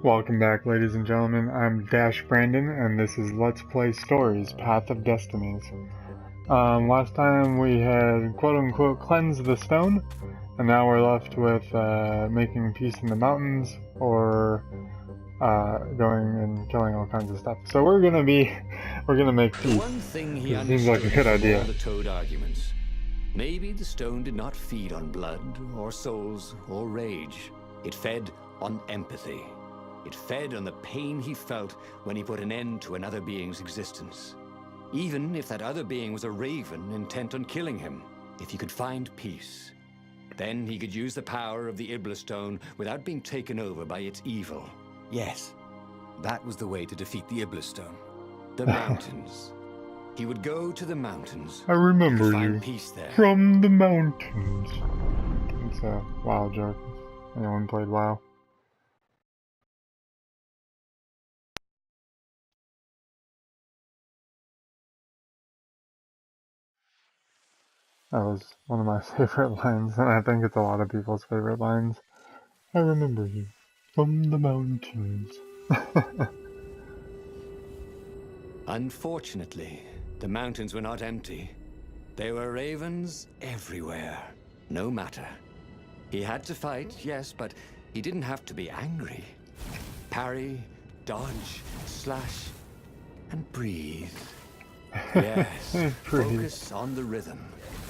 Welcome back, ladies and gentlemen. I'm Dash Brandon, and this is Let's Play Stories, Path of Destinies. Last time we had quote-unquote cleansed the stone, and now we're left with making peace in the mountains, or going and killing all kinds of stuff. So we're gonna make peace. One thing he It seems like a good idea. all the Toad arguments. Maybe the stone did not feed on blood, or souls, or rage. It fed on empathy. It fed on the pain he felt when he put an end to another being's existence. Even if that other being was a raven intent on killing him, if he could find peace, then he could use the power of the Iblis stone without being taken over by its evil. Yes, that was the way to defeat the Iblis stone. The mountains. He would go to the mountains. I remember find you peace there. From the mountains. It's a WoW joke. Anyone played WoW? That was one of my favorite lines, and I think it's a lot of people's favorite lines. I remember you from the mountains. Unfortunately, the mountains were not empty. There were ravens everywhere, no matter. He had to fight, yes, but he didn't have to be angry. Parry, dodge, slash, and breathe. Yes, focus on the rhythm.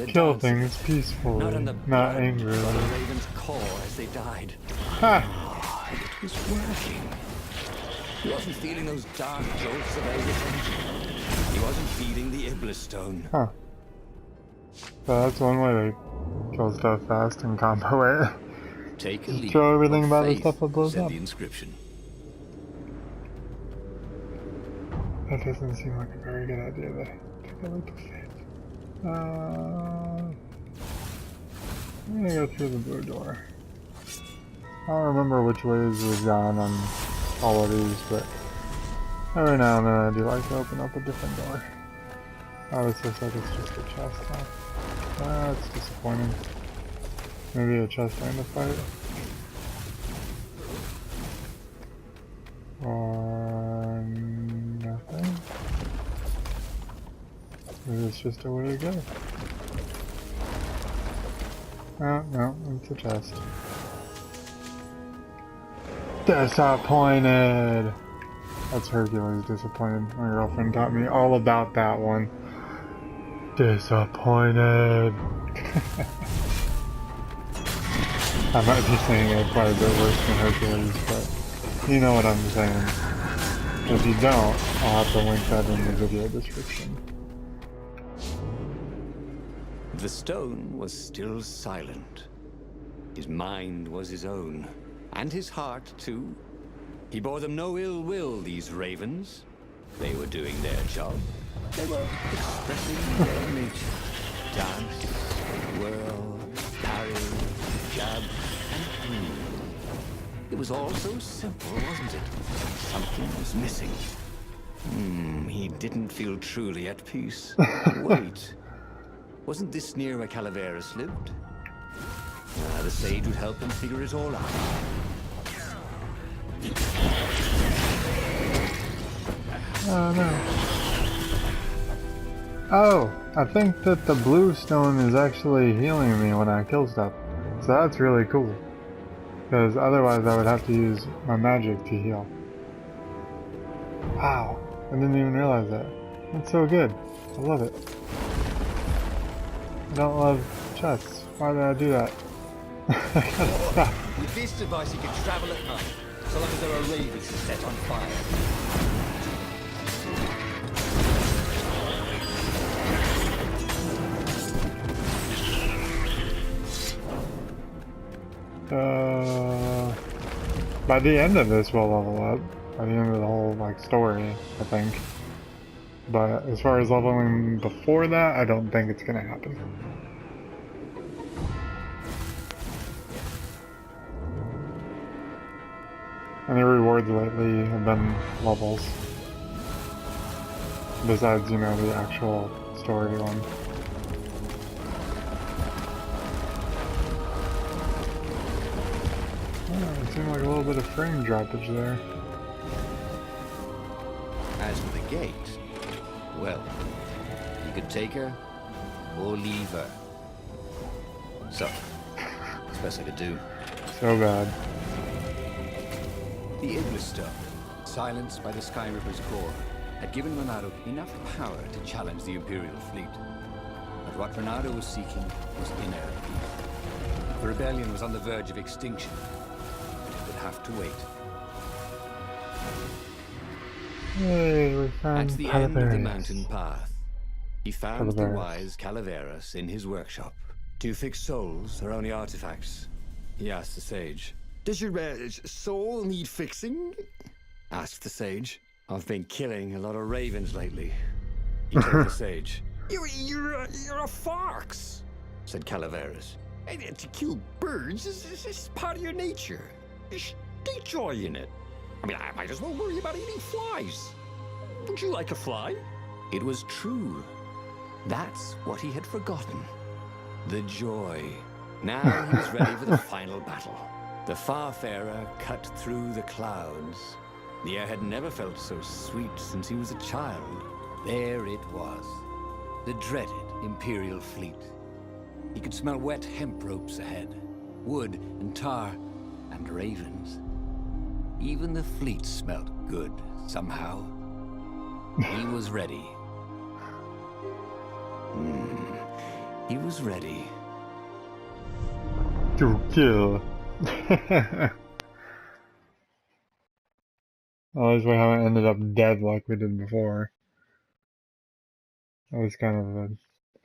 Kill things peacefully, not angrily. The raven's core as they died. Ha! It was working. He wasn't feeling those dark jolts of aggression. He wasn't feeding the Iblis stone. Huh. So that's one way to kill stuff fast and combo it. Take a leap. Throw everything about the stuff that blows up. The inscription. That doesn't seem like a very good idea to take a leap of faith. I'm gonna go through the blue door. I don't remember which ways we've gone on all of these, but every now and then I do like to open up a different door. Oh, this looks like it's just a chest, huh? That's disappointing. Maybe a chest and a fight. Or nothing. Maybe it's just a way to go. Oh, no, it's a chest. Disappointed! That's Hercules disappointed. My girlfriend taught me all about that one. Disappointed! I might be saying it quite a bit worse than Hercules, but you know what I'm saying. If you don't, I'll have to link that in the video description. The stone was still silent. His mind was his own, and his heart too. He bore them no ill will, these ravens. They were doing their job. They were expressing their nature. Dance, whirl, parry, jab, and breathe. It was all so simple, wasn't it? Something was missing. He didn't feel truly at peace. Wait. Wasn't this near where Calaveras lived? The sage would help him figure it all out. Oh no. Oh, I think that the blue stone is actually healing me when I kill stuff. So that's really cool. Because otherwise I would have to use my magic to heal. Wow, I didn't even realize that. That's so good. I love it. I don't love chests. Why did I do that? I gotta stop. With this device you can travel at night, so long as there are ravens to set on fire. By the end of this we'll level up. By the end of the whole story, I think. But as far as leveling before that, I don't think it's gonna happen. And the rewards lately have been levels. Besides, you know, the actual story one. seemed like a little bit of frame droppage there. As for the gate, well, you could take her or leave her. So, that's the best I could do. So bad. The Iblis Stone, silenced by the Sky Ripper's core, had given Ronaldo enough power to challenge the Imperial fleet. But what Ronaldo was seeking was inner peace. The rebellion was on the verge of extinction. It would have to wait. Yay, we found At the end of the Calaveras. mountain path, he found the wise Calaveras in his workshop. "Do fix souls or only artifacts?" he asked the sage. "Does your soul need fixing?" asked the sage. "I've been killing a lot of ravens lately," he told the sage. You're a fox," said Calaveras. "And to kill birds is part of your nature. Take joy in it. I mean, I might as well worry about eating flies. Would you like a fly?" It was true. That's what he had forgotten. The joy. Now he was ready for the final battle. The Farfarer cut through the clouds. The air had never felt so sweet since he was a child. There it was. The dreaded Imperial fleet. He could smell wet hemp ropes ahead, wood and tar, and ravens. Even the fleet smelt good, somehow. He was ready. He was ready. To kill. At least we haven't ended up dead like we did before. That was kind of a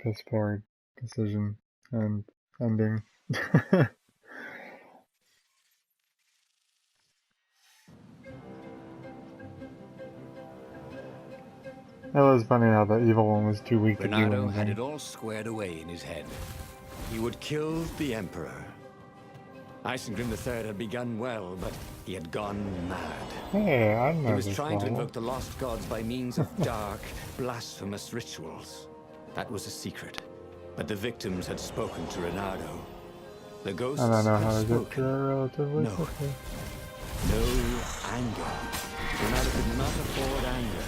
piss poor decision and ending. It was funny how the evil one was too weak to do Ronaldo had anything. it all squared away in his head. He would kill the Emperor. Isengrim III had begun well, but he had gone mad. Hey, I know He was this trying to level. invoke the lost gods by means of dark, blasphemous rituals. That was a secret. But the victims had spoken to Ronaldo. The ghosts I don't know had how to get spoken. to it relatively No. quickly. No anger. Ronaldo could not afford anger.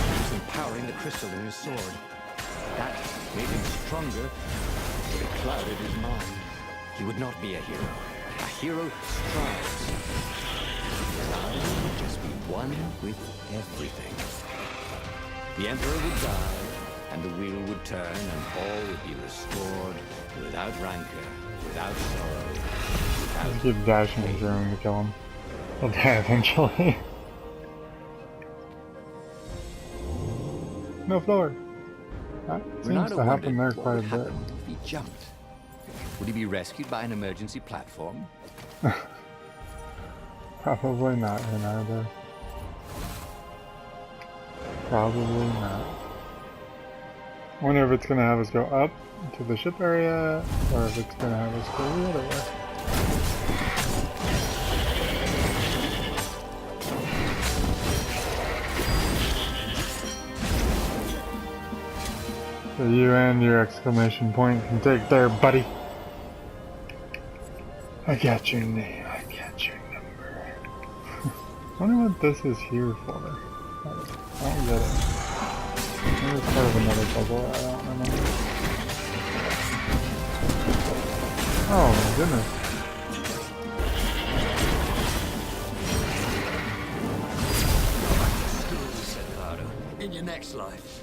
He was empowering the crystal in his sword. That made him stronger, but it clouded his mind. He would not be a hero. A hero strives. Ronaldo would just be one with everything. The Emperor would die, and the wheel would turn, and all would be restored without rancor, without sorrow, without Just keep dashing and trying to kill him. He'll die eventually. No floor. That seems Ronaldo to happen wondered there what quite a would bit. happen if he jumped. Would he be rescued by an emergency platform? Probably not, Ronaldo. Probably not. Wonder if it's gonna have us go up to the ship area, or if it's gonna have us go the other way. So you and your exclamation point can take there, buddy. I got your name. I got your number. I wonder what this is here for. I don't get it. Maybe it's part of another puzzle. I don't remember. Oh my goodness. Said Ronaldo. In your next life.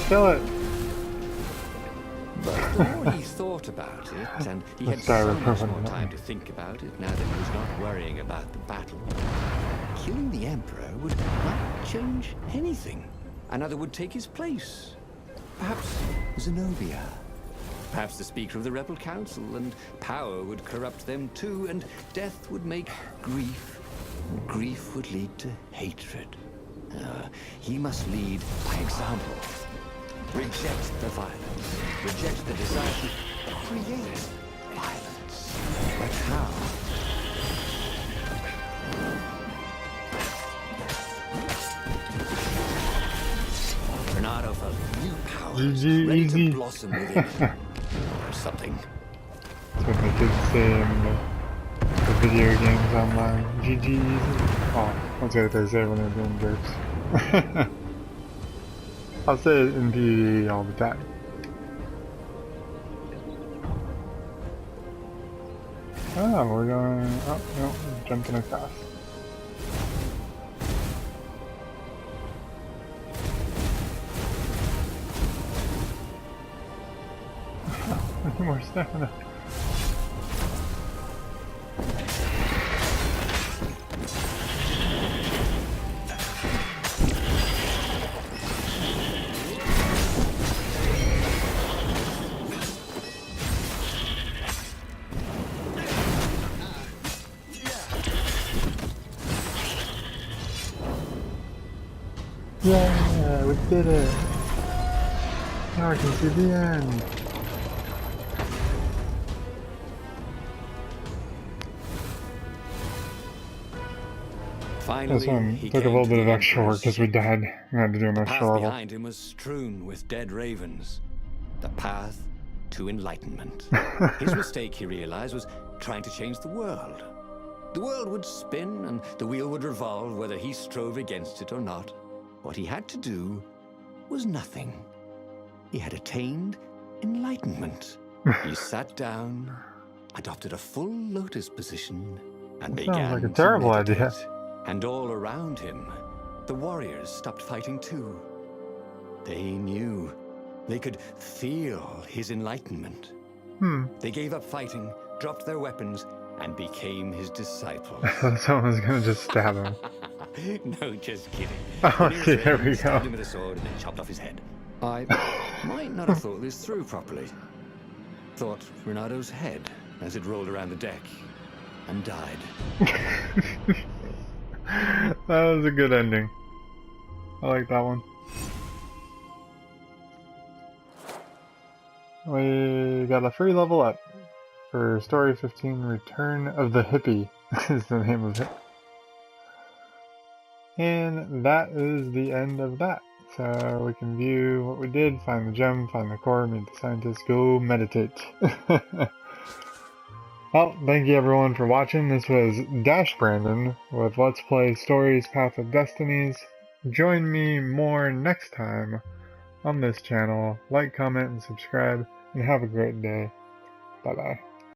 Kill it. The more he thought about it, and he had Let's die so with much purple more button. time to think about it now that he was not worrying about the battle, killing the Emperor would not change anything. Another would take his place. Perhaps Zenobia. Perhaps the Speaker of the Rebel Council, and power would corrupt them too, and death would make grief, and grief would lead to hatred. He must lead by example. Reject the violence. Reject the desire to create violence. But how? Renato felt new powers GG, ready easy. to blossom within him. Or something. That's what the kids say in the video games online. GG easy. Oh, that's what they say when they're doing jokes. I'll say it in PvE all the time. Oh, we're going... Oh, no, we're jumping across. I need more stamina. Yeah, we did it! Now I can see the end! Finally, This one he took a came little to bit the of extra work Emperor's because we ship. died. We had to do an The extra path level. behind him was strewn with dead ravens. The path to enlightenment. His mistake, he realized, was trying to change the world. The world would spin and the wheel would revolve whether he strove against it or not. What he had to do was nothing. He had attained enlightenment. He sat down, adopted a full lotus position, and That began sounds like a to terrible meditate. idea. And all around him, the warriors stopped fighting too. They knew. They could feel his enlightenment. They gave up fighting, dropped their weapons, and became his disciples. Someone's gonna just stab him. No, just kidding. Oh, The nearest see, there raven we stabbed go. him with a sword and then chopped off his head. I might not have thought this through properly. Thought Renato's head as it rolled around the deck and died. That was a good ending. I like that one. We got a free level up for Story 15, Return of the Hippie is the name of it. And that is the end of that. So we can view what we did, find the gem, find the core, meet the scientist, go meditate. Well, thank you everyone for watching. This was Dash Brandon with Let's Play Stories Path of Destinies. Join me more next time on this channel. Like, comment, and subscribe, and have a great day. Bye-bye.